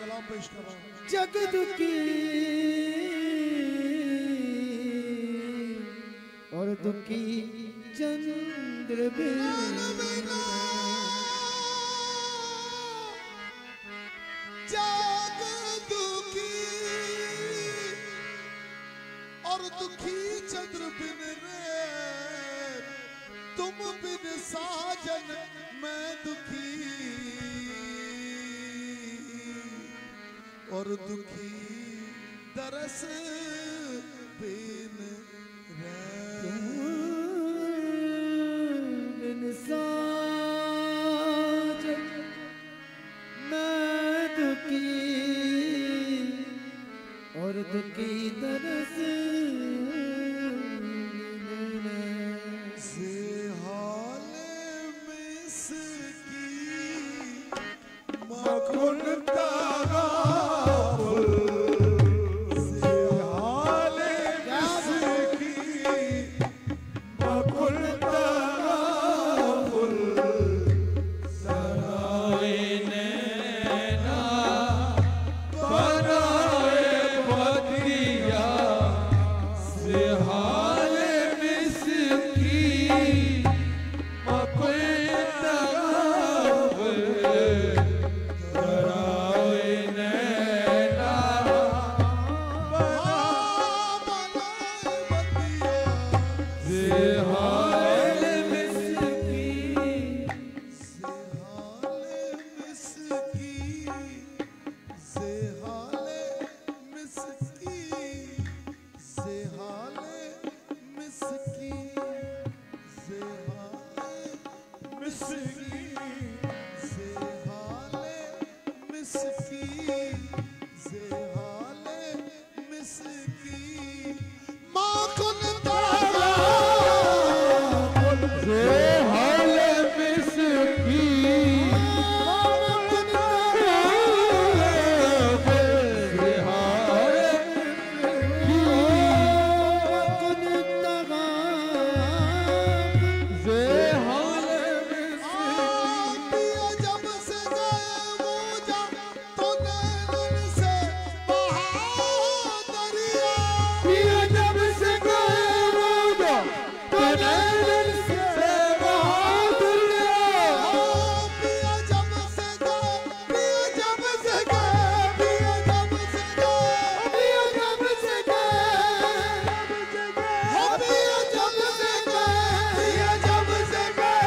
कलाम पेश कर रहा हूँ। जग दुखी और दुखी चंद्र बिन, जग दुखी और दुखी चंद्र बिन रे, तुम बिन साजन मैं दुखी और दुखी दरस बिन रे, बिन साजन मैं दुखी और दुखी दरस से हाल मिसकी मकुन तगाफुल, से हाल मिसकी मकुन तगाफुल, सराय नैना बनाए बदिया, से हाल मिसकी मकुन तगाफुल, सराय नैना बनाए बदिया, से हाल मिसकी, से हाल मिसकी, से हाल मिसकी, से हाल मिसकी, से हाल मिसकी, से हाल मिसकी, से हाल मिसकी, माखन तारा से हाल मिसकी, माखन तारा से हाल कुन तगा से हाल मिसकी, जब से गए मूजा तो नैनन से बहा दरिया, जब से गए मूजा तो नैनन से बहा दरिया, पिया जब से गए, पिया जब से गए, पिया जब से गए, पिया जब से गए, हो पिया जब से गए, पिया जब से गए,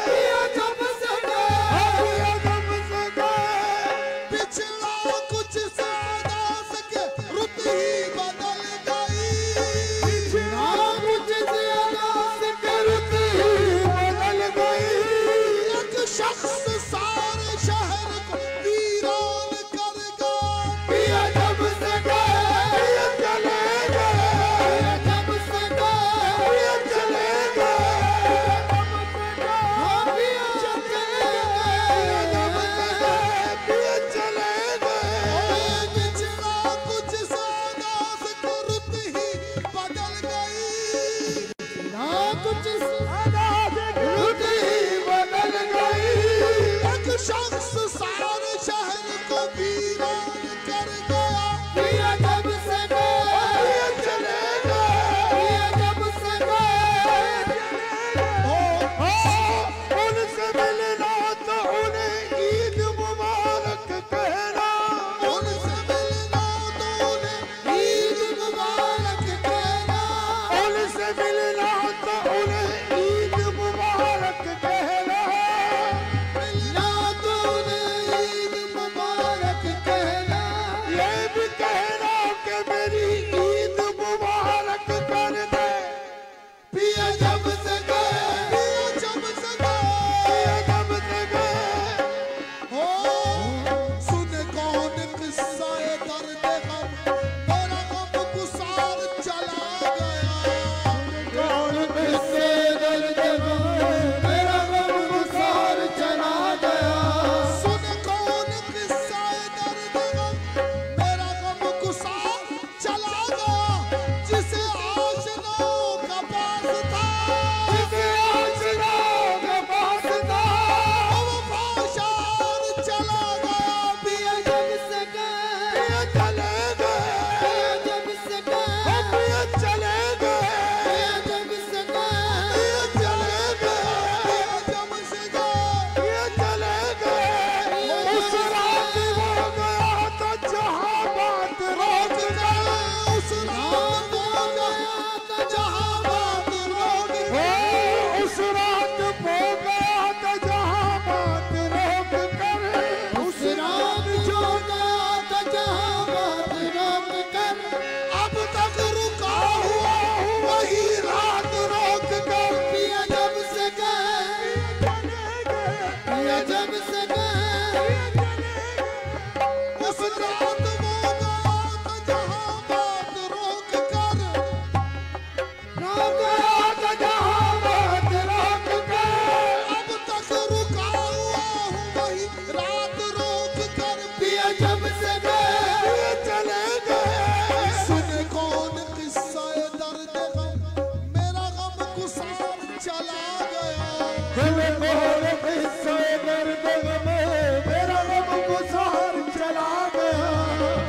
पिया जब से गए, पिया जब से गए, पिछला कुछ सादा सके रुत ही बदल गई, पिछला कुछ सादा सके रुत ही बदल गई, एक शख्स सारे शहर को वीरान कर गया, पिया जब से गए, पिया चले गए, पिया जब से गए, पिया चले गए, हाँ पिया चले गए, पिया जब से गए, पिया चले गए,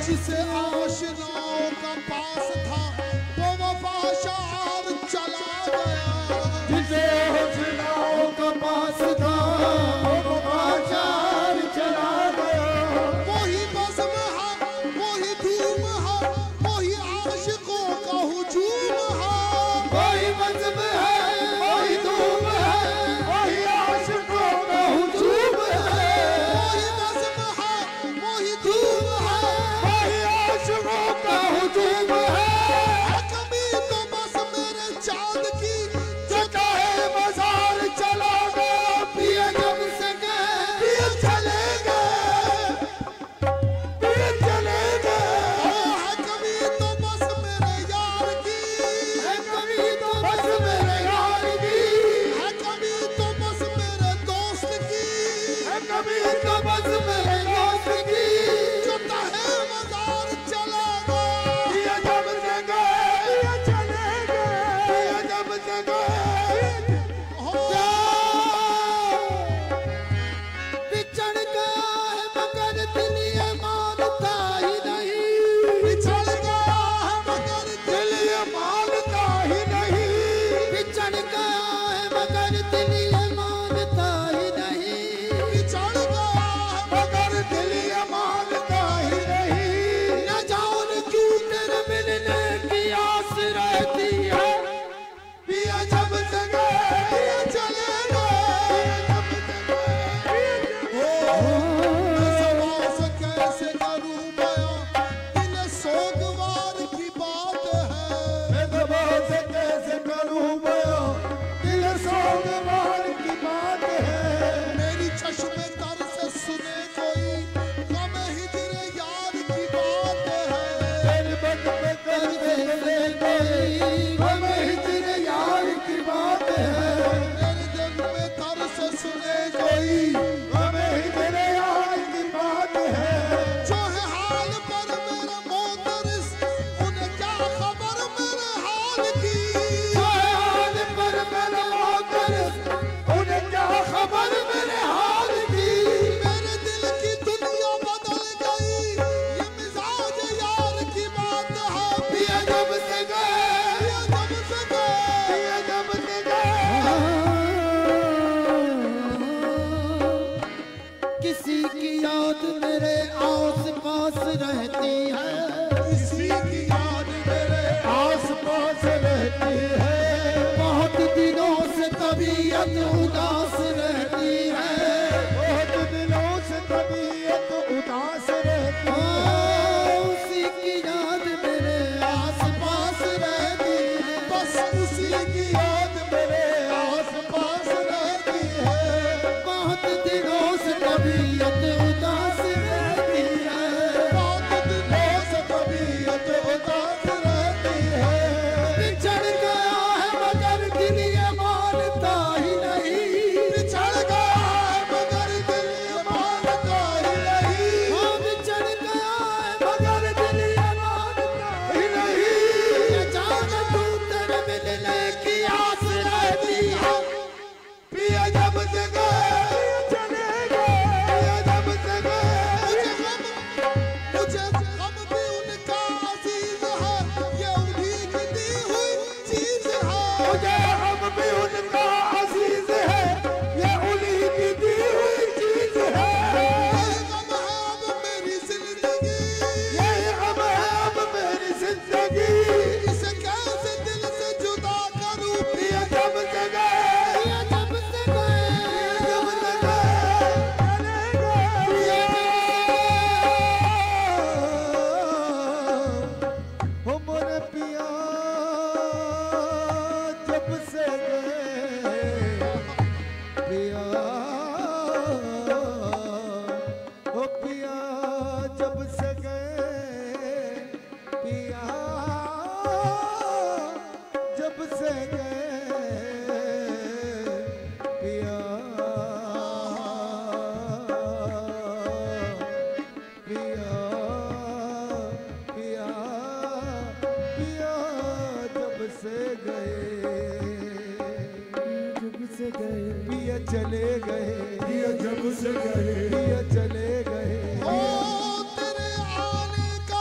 जिसे आशिनाओं का पास था वो वफाशार चला गया। जिसे आशिनाओं का पास था वो वफाशार चला गया। वही बज़्म है, वही धूम है, वही आशिकों का हुजूम है। वही बज़्म है, वही धूम है, वही आशिकों का हुजूम है। वही बज़्म है, वही धूम है, वही आशिकों का हुजूम है। कभी तो बस मेरे चाँद की जो काहे बाजार चला गया। पिया जब से गए पिया चले गए, पिया चले गए। है कभी तो बस मेरे यार की, है कभी तो बस मेरे यार की, है कभी तो बस मेरे दोस्त की, है कभी तो बस मेरे दोस्त की। जो तहे मजार चला गया। पिया जब से गए पिया चले गए, पिया जब से गए बिछड़ गया है मगर दिल ये मानता ही नहीं। बिछड़ गया है मगर दिल ये मानता ही नहीं। बिछड़ गया है मगर दिल ये मानता ही नहीं। बिछड़ गया है मगर दिल ये मानता ही नहीं। न जाने क्यों तेरे मिलने की आस रहती है। पिया जब से गए पिया चले गए, मैं समा से कैसे करूं बयां, दिल सोगवार की बात है। मैं दबा से कैसे करूं बयां, दिल सोगवार की बात है। मेरी चश्मे तर से सुने कोई गम हिजर यार की बात है। तेरे बद पे कर दे कोई हमें हिजर यार की बात है। मेरे दिल में तर से सुने कोई हमें हिजर यार की बात है। जो है हाल पर मेरा मोहतरस, उन्हें क्या खबर मेरे हाल की। हाल पर मेरा मोहतरस, उन्हें क्या खबर मेरे हाल की। मेरे दिल की दुनिया बदल गई, ये मिजाज यार की बात है। पिया जब से गए पिया जब से गए, पिया जब से गए। किसी की याद मेरे आस पास रहती है। किसी की याद मेरे आस पास रहती है। बहुत दिनों से तबीयत उदास रहती है। बहुत दिनों से तबीयत उदास रहती है। उसी की याद मेरे आस पास रहती है। बस उसी की याद मेरे आस पास रहती है। बहुत दिनों से तबीयत उदास रहती है। बहुत दिनों से तबीयत उदास रहती है। बिछड़ गया है मगर दिल ये मानता ही नहीं। बिछड़ गया है मगर दिल ये मानता ही नहीं। हाँ बिछड़ गया है मगर दिल ये मानता ही नहीं। ये जान तू तेरे मिलने की आस रहती है। पिया जब से गए चले गए, पिया जब से गए। मुझे गम भी उनका अजीज है, ये उन्हीं की दी हुई चीज है। मुझे हम भी उनका अजीज है, ये उन्हीं की दी हुई चीज है। ये गम है अब मेरी जिंदगी, ये हम है अब मेरी जिंदगी। इसे कैसे दिल से जुदा करूं। पिया जब से गए, पिया जब से गए, पिया जब से गए, चले गए। पिया हो मोरे पिया जब से गए। पिया हो पिया जब से गए। पिया जब से गए। पिया पिया पिया पिया जब से गए। जब से गए पिया चले गए। पिया जब से गए पिया चले गए। ओ तेरे आने का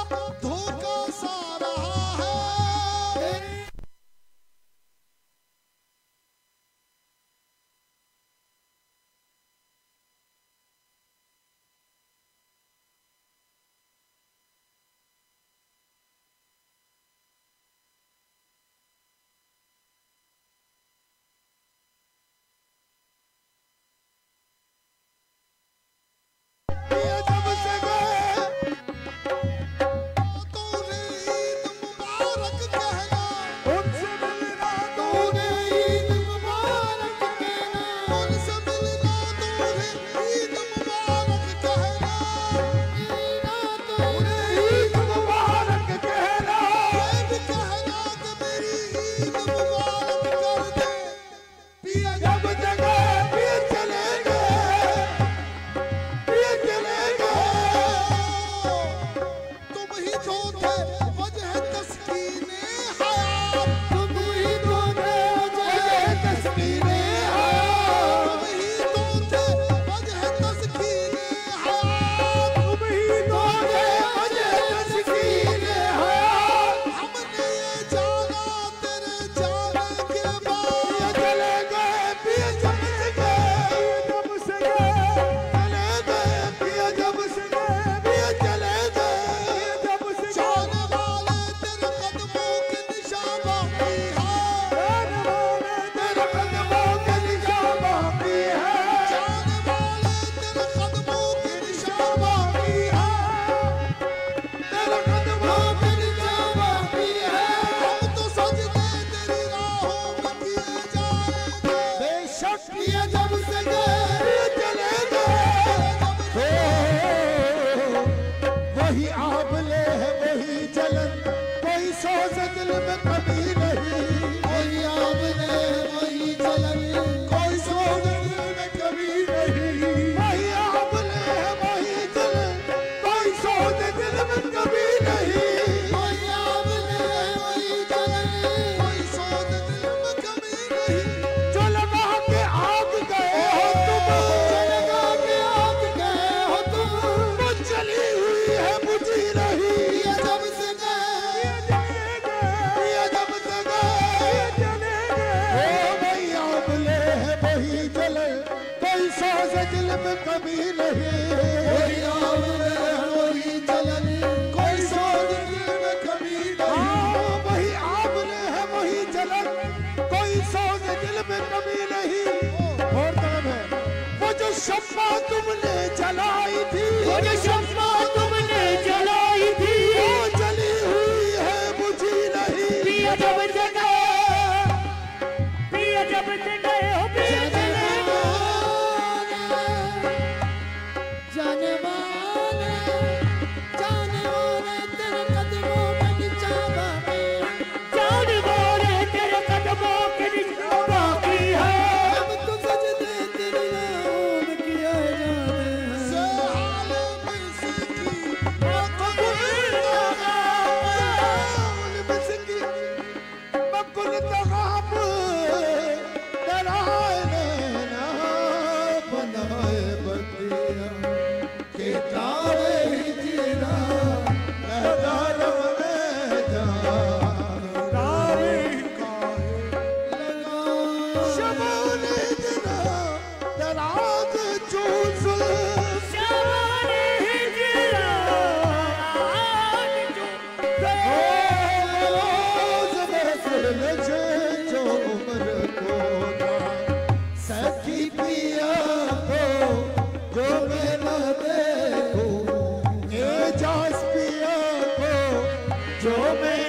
तो थे वजह तस्कीने हयात, तुम ही तो थे वजह तस्कीने हयात, तुम ही तो थे वजह तस्कीने हयात, तुम ही तो थे वजह तस्कीने हयात। हमने ये जाना तेरे जाने के बाद, चले गए पिया जब से गए, जब से गए चले गए पिया जब से गए, पिया चले गए जब से जाने वाले तेरे कदमों के निशान बाकी है, जाने वाले तेरे कदमों के निशान बाकी है, जाने वाले तेरे कदमों के निशान बाकी है, तेरे कदमों के निशान बाकी है। हम तो सजदे तेरी राहों में किए जाएंगे, बेशक पिया जब से गए पिया चले गए, वही आबले है वही जलन, कोई सोच दिल में कभी नहीं, वही आबले है वही जलन, कोई सोच दिल में कभी नहीं, वही आबले है वही जलन, कोई सोच दिल में कभी नहीं, वही आबले है वही जलन, कोई सोच दिल में कभी नहीं, जो लगा के आग गए हो तुम, जो लगा के आग गए हो तुम, वो चली हुई है बुझी रही, पिया जब से गए, पिया जब से गए, ओ वही आंवले है वही जले, कोई सोच दिल में कभी नहीं, वही आंवले है वही जलन, कोई सोच दिल में कभी नहीं, वही आंवले है वही जलन, कोई सोच दिल में कभी नहीं। और तरफ है वो जो शम्मा तुमने जलाई थी, वो जो शम्मा तुमने जलाई थी, वो जली हुई है बुझी नहीं, पिया जब से गए, पिया जब से गए हो पिया चले गए, जाने वाले तेरे कदमों के निशान बाकी, जाने वाले तेरे कदमों के निशान बाकी है, हम तो सजदे तेरी राहों में किए जाने हैं। से हाल मिसकी बकुल तगाब डराए नैना, बनाए बतिया के तारे हिजरा, लहदार में जान तारे काहे लगा, शबान हिजरा दराज चूस, शबान हिजरा रोज बरसल लजे जो उम्र को ना, सखी पिया को जो मैं न देखूं, एजाज पिया को जो मैं